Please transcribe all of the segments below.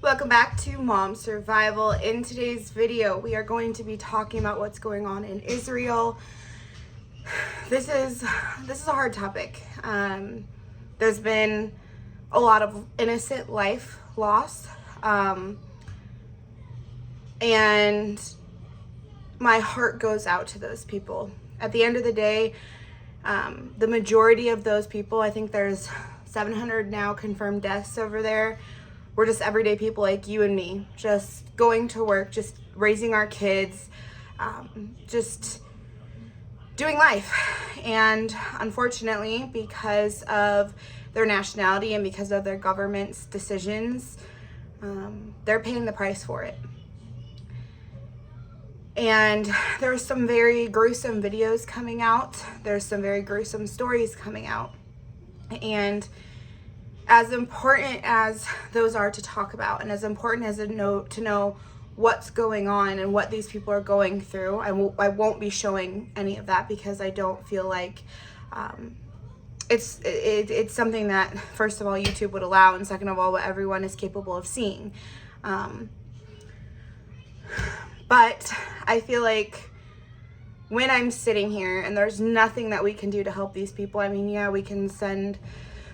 Welcome back to Mom Survival. In today's video, we are going to be talking about what's going on in Israel. This is a hard topic. There's been a lot of innocent life lost, and my heart goes out to those people. At the end of the day, the majority of those people, I think there's 700 now confirmed deaths over there. We're just everyday people like you and me, just going to work, just raising our kids, just doing life. And unfortunately, because of their nationality and because of their government's decisions, they're paying the price for it. And there's some very gruesome videos coming out. There's some very gruesome stories coming out. And as important as those are to talk about, and as important as to know what's going on and what these people are going through, I won't be showing any of that because I don't feel like it's something that, first of all, YouTube would allow, and second of all, what everyone is capable of seeing. But I feel like when I'm sitting here and there's nothing that we can do to help these people, I mean, yeah, we can send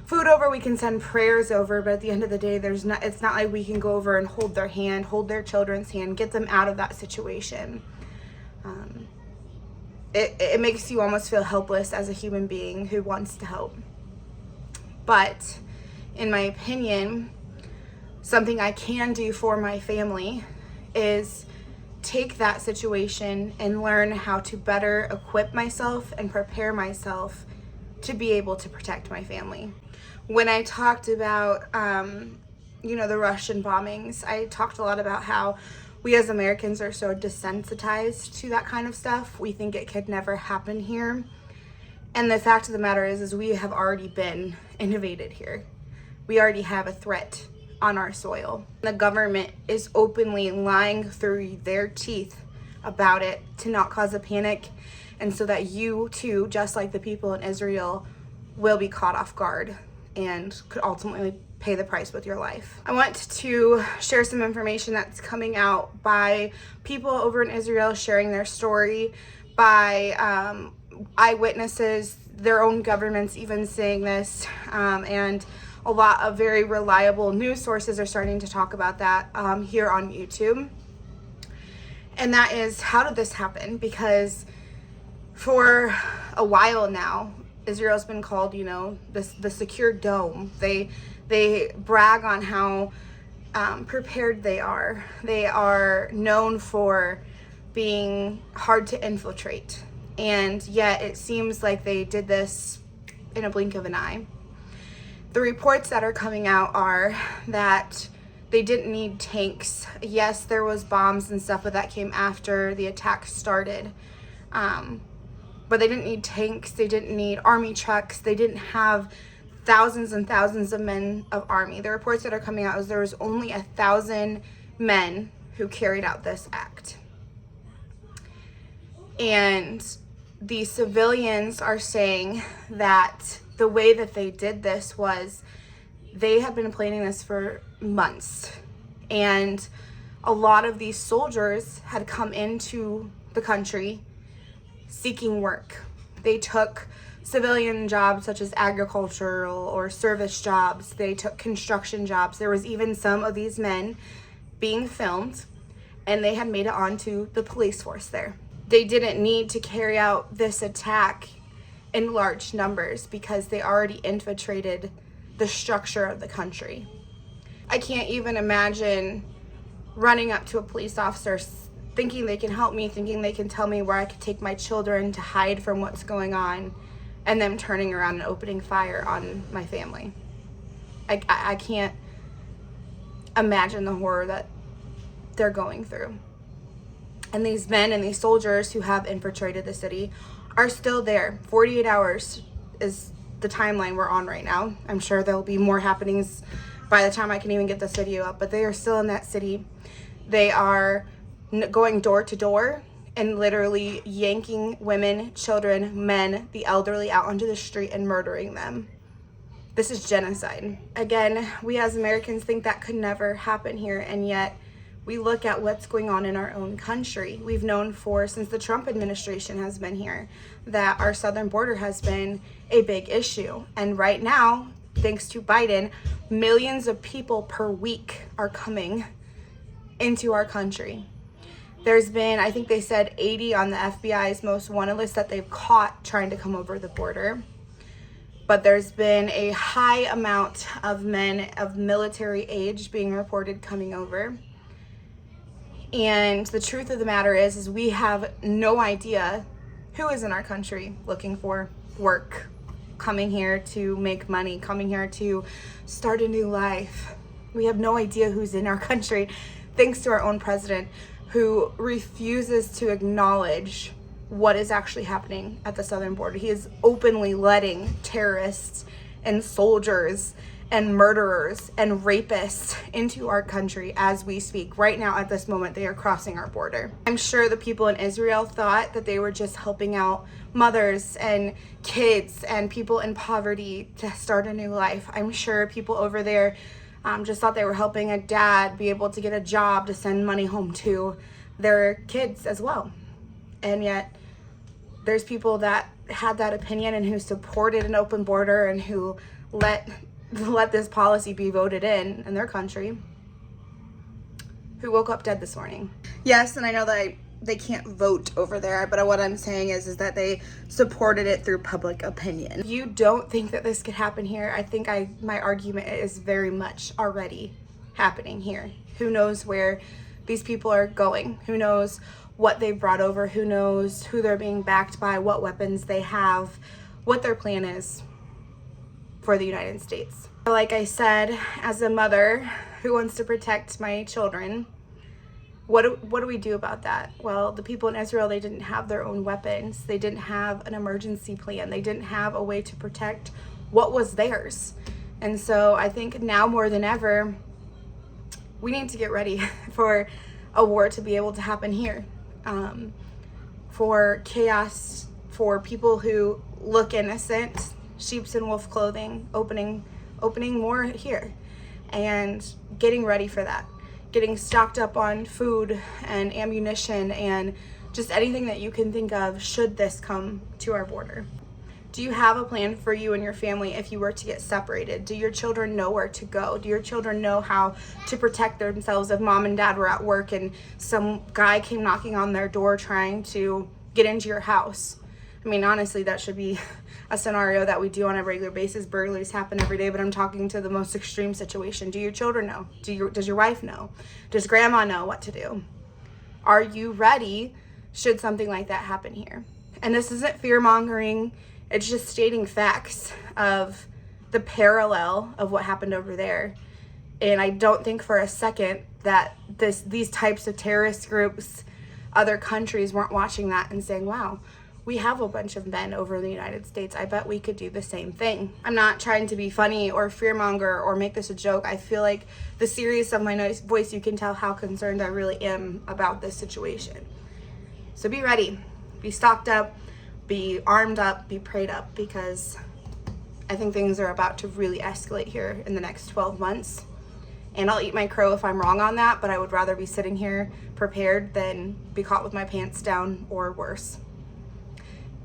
food over, we can send prayers over, but at the end of the day, it's not like we can go over and hold their hand, hold their children's hand, get them out of that situation. It makes you almost feel helpless as a human being who wants to help. But in my opinion, something I can do for my family is take that situation and learn how to better equip myself and prepare myself to be able to protect my family. When I talked about, the Russian bombings, I talked a lot about how we as Americans are so desensitized to that kind of stuff. We think it could never happen here. And the fact of the matter is we have already been invaded here. We already have a threat on our soil. The government is openly lying through their teeth about it to not cause a panic, and so that you too, just like the people in Israel, will be caught off guard and could ultimately pay the price with your life. I want to share some information that's coming out by people over in Israel sharing their story, by eyewitnesses, their own governments even saying this, and a lot of very reliable news sources are starting to talk about that here on YouTube. And that is, how did this happen? Because for a while now, Israel's been called, the secure dome. They brag on how prepared they are. They are known for being hard to infiltrate. And yet it seems like they did this in a blink of an eye. The reports that are coming out are that they didn't need tanks. Yes, there was bombs and stuff, but that came after the attack started. But they didn't need tanks. They didn't need army trucks. They didn't have thousands and thousands of men of army. The reports that are coming out is there was only 1,000 men who carried out this act. And the civilians are saying that the way that they did this was they had been planning this for months. And a lot of these soldiers had come into the country seeking work. They took civilian jobs such as agricultural or service jobs. They took construction jobs. There was even some of these men being filmed, and they had made it onto the police force there. They didn't need to carry out this attack in large numbers because they already infiltrated the structure of the country. I can't even imagine running up to a police officer thinking they can help me, thinking they can tell me where I could take my children to hide from what's going on, and them turning around and opening fire on my family. I can't imagine the horror that they're going through. And these men and these soldiers who have infiltrated the city are still there. 48 hours is the timeline we're on right now. I'm sure there'll be more happenings by the time I can even get this video up, but they are still in that city. They are going door to door and literally yanking women, children, men, the elderly out onto the street and murdering them. This is genocide. Again, we as Americans think that could never happen here, and yet we look at what's going on in our own country. We've known since the Trump administration has been here, that our southern border has been a big issue. And right now, thanks to Biden, millions of people per week are coming into our country. There's been, I think they said 80 on the FBI's most wanted list that they've caught trying to come over the border. But there's been a high amount of men of military age being reported coming over. And the truth of the matter is we have no idea who is in our country looking for work, coming here to make money, coming here to start a new life. We have no idea who's in our country, thanks to our own president, who refuses to acknowledge what is actually happening at the southern border. He is openly letting terrorists and soldiers and murderers and rapists into our country as we speak. Right now, at this moment, they are crossing our border. I'm sure the people in Israel thought that they were just helping out mothers and kids and people in poverty to start a new life. I'm sure people over there just thought they were helping a dad be able to get a job to send money home to their kids as well. And yet, there's people that had that opinion and who supported an open border and who let this policy be voted in their country, who woke up dead this morning. Yes, and I know that they can't vote over there, but what I'm saying is that they supported it through public opinion. You don't think that this could happen here? I think my argument is very much already happening here. Who knows where these people are going? Who knows what they've brought over? Who knows who they're being backed by, what weapons they have, what their plan is for the United States. Like I said, as a mother who wants to protect my children, what do we do about that? Well, the people in Israel, they didn't have their own weapons. They didn't have an emergency plan. They didn't have a way to protect what was theirs. And so I think now more than ever, we need to get ready for a war to be able to happen here. For chaos, for people who look innocent, sheep's and wolf clothing, opening more here, and getting ready for that, getting stocked up on food and ammunition and just anything that you can think of should this come to our border. Do you have a plan for you and your family if you were to get separated? Do your children know where to go? Do your children know how to protect themselves if mom and dad were at work and some guy came knocking on their door trying to get into your house? I mean, honestly, that should be a scenario that we do on a regular basis. Burglaries happen every day, but I'm talking to the most extreme situation. Do your children know? Does your wife know? Does grandma know what to do? Are you ready should something like that happen here? And this isn't fear-mongering. It's just stating facts of the parallel of what happened over there. And I don't think for a second that these types of terrorist groups, other countries weren't watching that and saying, wow, we have a bunch of men over in the United States. I bet we could do the same thing. I'm not trying to be funny or fearmonger or make this a joke. I feel like the seriousness of my voice, you can tell how concerned I really am about this situation. So be ready, be stocked up, be armed up, be prayed up, because I think things are about to really escalate here in the next 12 months. And I'll eat my crow if I'm wrong on that, but I would rather be sitting here prepared than be caught with my pants down or worse.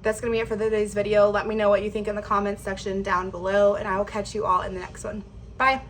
That's going to be it for today's video. Let me know what you think in the comments section down below, and I will catch you all in the next one. Bye.